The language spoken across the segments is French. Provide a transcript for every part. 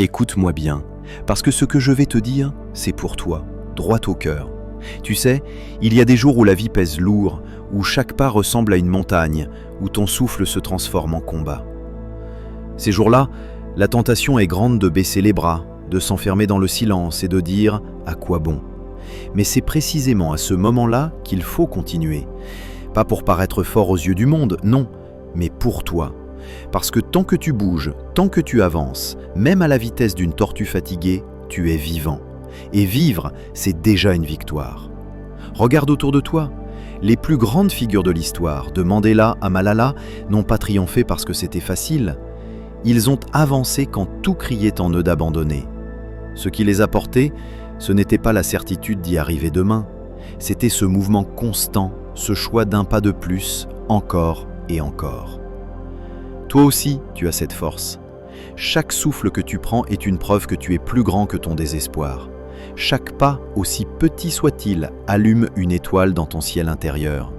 Écoute-moi bien, parce que ce que je vais te dire, c'est pour toi, droit au cœur. Tu sais, il y a des jours où la vie pèse lourd, où chaque pas ressemble à une montagne, où ton souffle se transforme en combat. Ces jours-là, la tentation est grande de baisser les bras, de s'enfermer dans le silence et de dire « à quoi bon ?» Mais c'est précisément à ce moment-là qu'il faut continuer. Pas pour paraître fort aux yeux du monde, non, mais pour toi. Parce que tant que tu bouges, tant que tu avances, même à la vitesse d'une tortue fatiguée, tu es vivant. Et vivre, c'est déjà une victoire. Regarde autour de toi. Les plus grandes figures de l'histoire, de Mandela à Malala, n'ont pas triomphé parce que c'était facile. Ils ont avancé quand tout criait en eux d'abandonner. Ce qui les a portés, ce n'était pas la certitude d'y arriver demain. C'était ce mouvement constant, ce choix d'un pas de plus, encore et encore. Toi aussi, tu as cette force. Chaque souffle que tu prends est une preuve que tu es plus grand que ton désespoir. Chaque pas, aussi petit soit-il, allume une étoile dans ton ciel intérieur.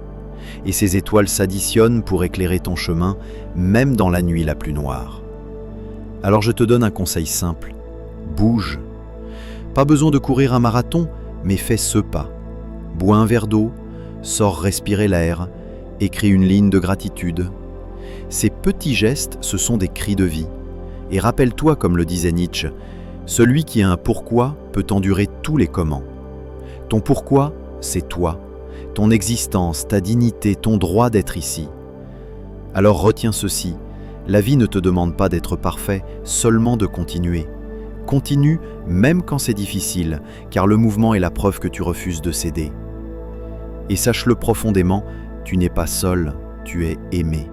Et ces étoiles s'additionnent pour éclairer ton chemin, même dans la nuit la plus noire. Alors je te donne un conseil simple. Bouge. Pas besoin de courir un marathon, mais fais ce pas. Bois un verre d'eau, sors respirer l'air, écris une ligne de gratitude. Ces petits gestes, ce sont des cris de vie. Et rappelle-toi, comme le disait Nietzsche, celui qui a un pourquoi peut endurer tous les comment. Ton pourquoi, c'est toi, ton existence, ta dignité, ton droit d'être ici. Alors retiens ceci, la vie ne te demande pas d'être parfait, seulement de continuer. Continue même quand c'est difficile, car le mouvement est la preuve que tu refuses de céder. Et sache-le profondément, tu n'es pas seul, tu es aimé.